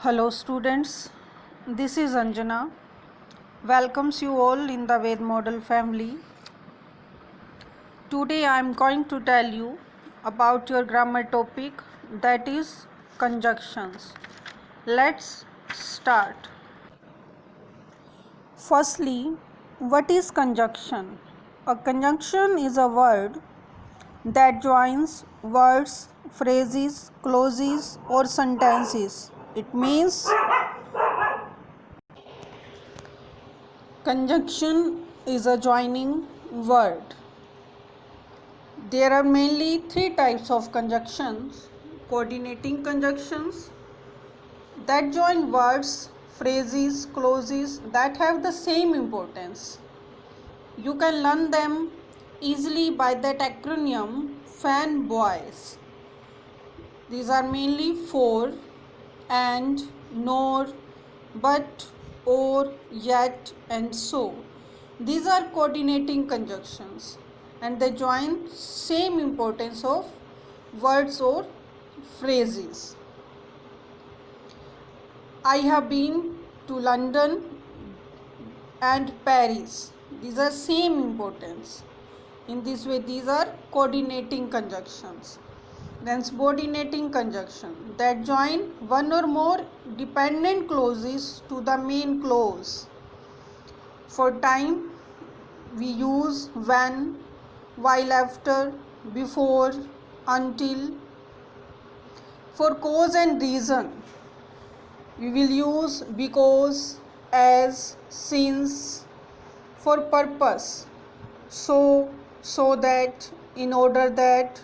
Hello students, this is Anjana. Welcomes you all in the Ved Model family. Today I am going to tell you about your grammar topic, that is conjunctions. Let's start. Firstly, what is conjunction? A conjunction is a word that joins words, phrases, clauses or sentences. It means conjunction is a joining word. There are mainly three types of conjunctions: coordinating conjunctions that join words, phrases, clauses that have the same importance. You can learn them easily by that acronym FANBOYS. These are mainly for, and, nor, but, or, yet, and so. These are coordinating conjunctions and they join same importance of words or phrases. I have been to London and Paris. These are same importance. In this way, these are coordinating conjunctions. Then subordinating conjunction that join one or more dependent clauses to the main clause. For time, we use when, while after, before, until. For cause and reason, we will use because, as, since. For purpose, so that, in order that.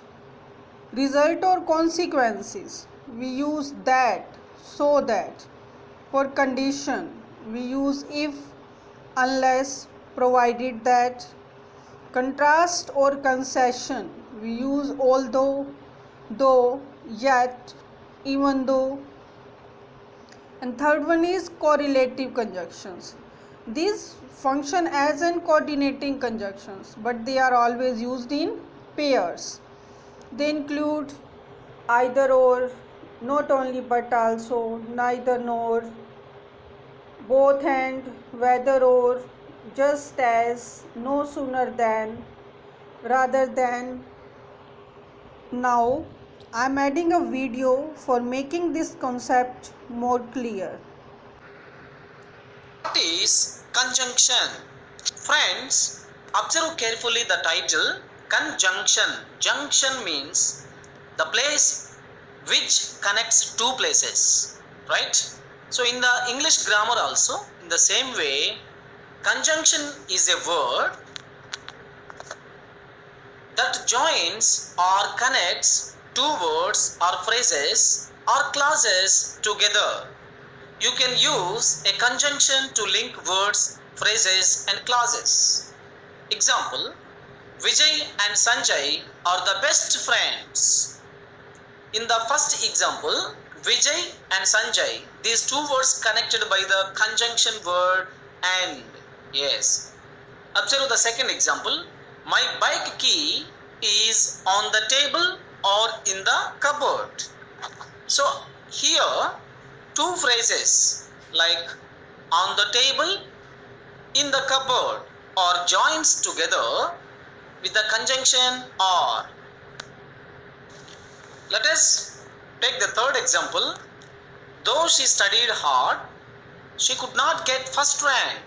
Result or consequences, we use that, so that. For condition, we use if, unless, provided that. Contrast or concession, we use although, though, yet, even though. And third one is correlative conjunctions. These function as an coordinating conjunctions, but they are always used in pairs. They include either or, not only but also, neither nor, both and, whether or, just as, no sooner than, rather than. Now I am adding a video for making this concept more clear. What is conjunction? Friends, observe carefully the title conjunction. Junction means the place which connects two places, right? So in the English grammar also, in the same way, conjunction is a word that joins or connects two words or phrases or clauses together. You can use a conjunction to link words, phrases and clauses. Example, Vijay and Sanjay are the best friends. In the first example, Vijay and Sanjay, these two words connected by the conjunction word and. Yes. Observe the second example. My bike key is on the table or in the cupboard. So here two phrases like on the table, in the cupboard are joins together with the conjunction or. Let us take the third example. Though she studied hard, she could not get first rank.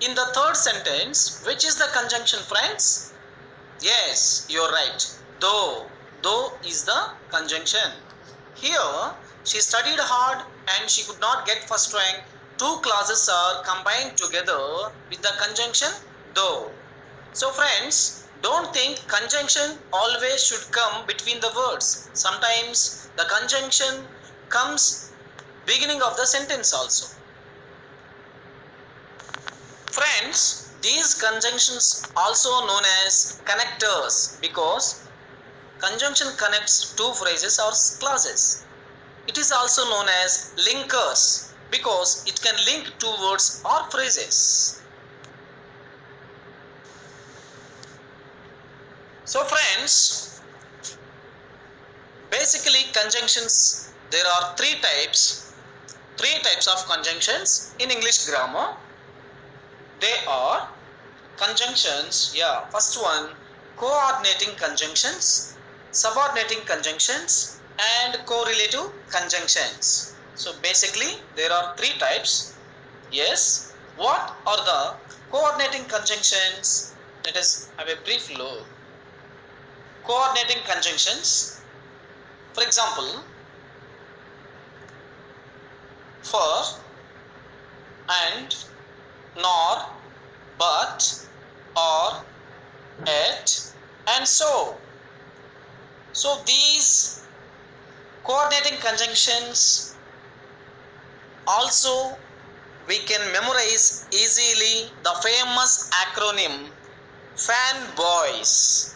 In the third sentence, which is the conjunction, friends? Yes, you're right. Though. Though is the conjunction. Here, she studied hard and she could not get first rank. Two clauses are combined together with the conjunction though. So friends, don't think conjunction always should come between the words. Sometimes the conjunction comes beginning of the sentence also. Friends, these conjunctions also known as connectors because conjunction connects two phrases or clauses. It is also known as linkers because it can link two words or phrases. So friends, basically conjunctions, there are three types. three types of conjunctions in English grammar. They are conjunctions, first one, coordinating conjunctions, subordinating conjunctions, and correlative conjunctions. So basically there are three types. Yes, what are the coordinating conjunctions? Let us have a brief look. Coordinating conjunctions, for example, for, and, nor, but, or, at, and so. So these coordinating conjunctions also we can memorize easily the famous acronym fanboys.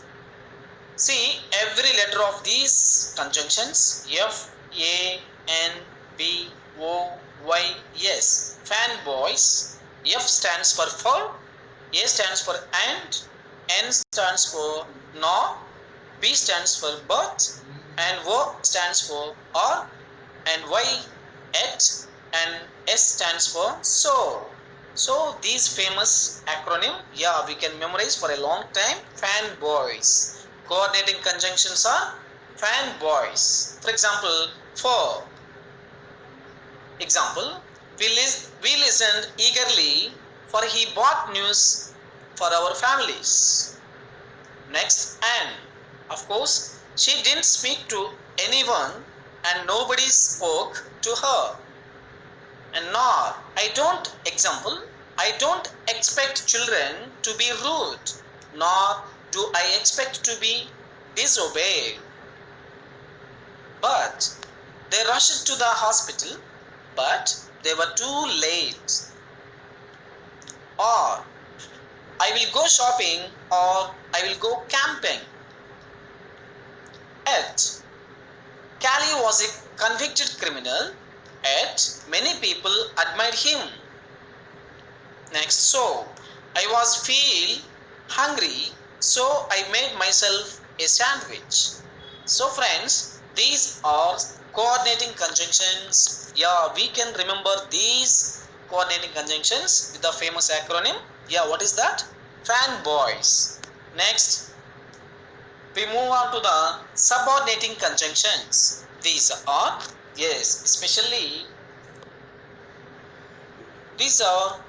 See, every letter of these conjunctions, F, A, N, B, O, Y, S, fanboys. F stands for, A stands for and, N stands for nor, B stands for but, and O stands for or, and Y at, and S stands for so. So these famous acronym, we can memorize for a long time. Fanboys. Coordinating conjunctions are fanboys. For example, for example, we listened eagerly, for he brought news for our families. Next, and of course, she didn't speak to anyone and nobody spoke to her. And nor, I don't expect children to be rude, nor do I expect to be disobeyed. But they rushed to the hospital, but they were too late. Or, I will go shopping, or I will go camping. Yet, Cali was a convicted criminal, yet many people admired him. Next, so I was feel hungry, so I made myself a sandwich. So friends, these are coordinating conjunctions. We can remember these coordinating conjunctions with the famous acronym. What is that? Fanboys. Next, we move on to the subordinating conjunctions. These are, especially these are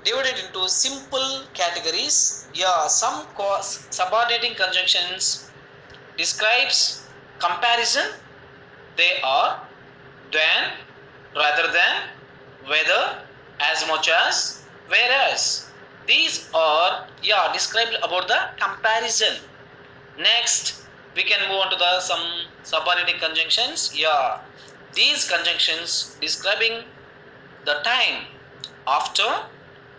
divided into simple categories. Some subordinating conjunctions describes comparison. They are than, rather than, whether, as much as, whereas. These are described about the comparison. Next, we can move on to the some subordinating conjunctions. These conjunctions describing the time, after,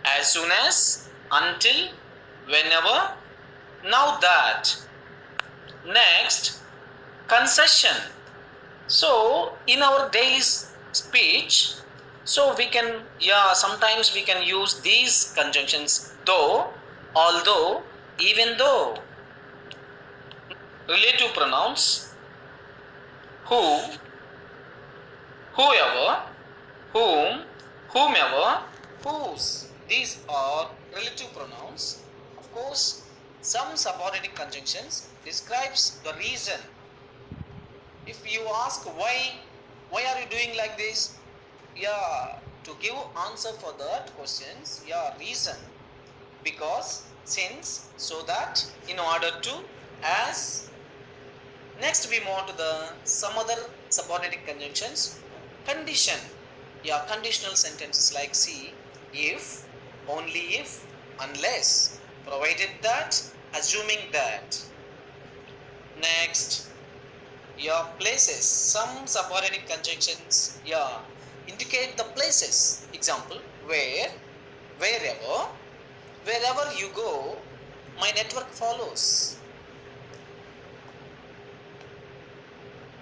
as soon as, until, whenever, now that. Next, concession. So in our daily speech, so we can sometimes we can use these conjunctions: though, although, even though. Relative pronouns: who, whoever, whom, whomever, whose. These are relative pronouns. Of course, some subordinating conjunctions describes the reason. If you ask why are you doing like this? To give answer for that questions, reason, because, since, so that, in order to, as. Next, we move on to the some other subordinating conjunctions. Condition. Conditional sentences like see, if, only if, unless, provided that, assuming that. Next, places. Some subordinating conjunctions indicate the places. Example, where, wherever, wherever you go, my network follows.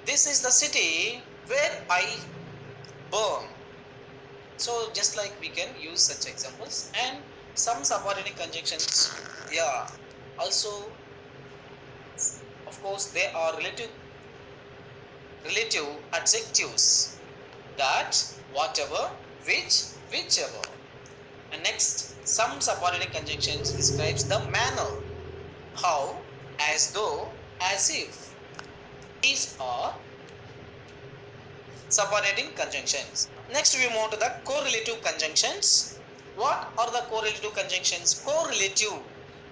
This is the city where I born. So just like we can use such examples. And some subordinating conjunctions, also, of course, they are relative adjectives. that, whatever, which, whichever. And next, some subordinate conjunctions describes the manner, how, as though, as if. These are subordinating conjunctions. Next, we move to the correlative conjunctions. What are the correlative conjunctions? Correlative.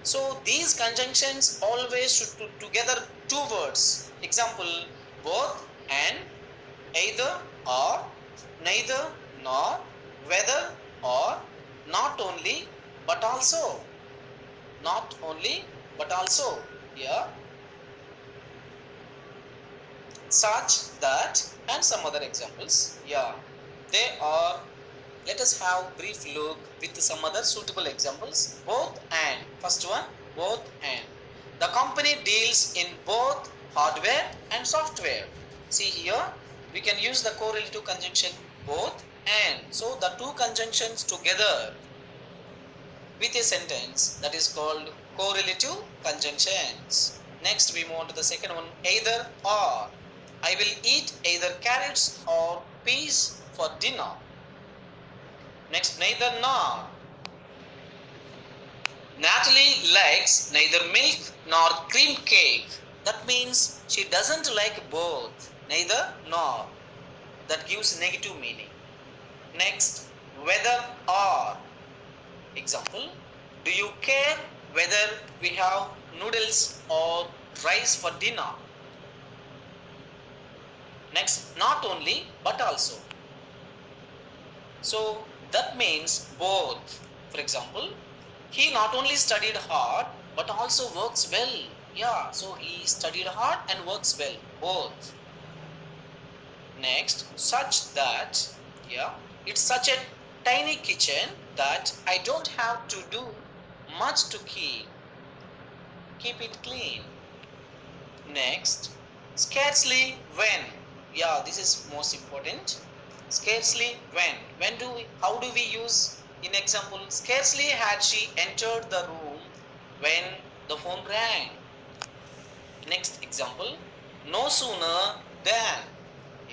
So these conjunctions always should put together two words. Example, both and, either or, neither nor, whether or, not only but also. Not only but also. Yeah. Such, that, and some other examples. Yeah. They are. Let us have brief look with some other suitable examples. Both and. First one, both and. The company deals in both hardware and software. See here, we can use the correlative conjunction both and. So the two conjunctions together with a sentence, that is called correlative conjunctions. Next, we move on to the second one, either or. I will eat either carrots or peas for dinner. Next, neither nor. Natalie likes neither milk nor cream cake. That means she doesn't like both, neither nor. That gives negative meaning. Next, whether or. Example, do you care whether we have noodles or rice for dinner? Next, not only but also. So that means both. For example, he not only studied hard but also works well. Yeah, so he studied hard and works well. Both. Next, such that. Yeah, it's such a tiny kitchen that I don't have to do much to keep it clean. Next, scarcely when. Yeah, this is most important. Scarcely when. How do we use in example? Scarcely had she entered the room when the phone rang. Next example, no sooner than.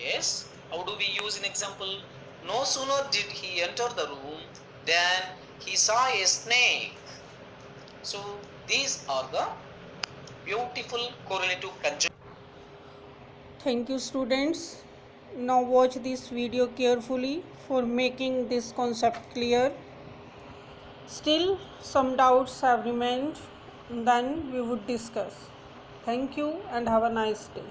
Yes, how do we use in example? No sooner did he enter the room than he saw a snake. So these are the beautiful correlative conjunctions. Thank you, students. Now watch this video carefully for making this concept clear. Still, some doubts have remained, then we would discuss. Thank you and have a nice day.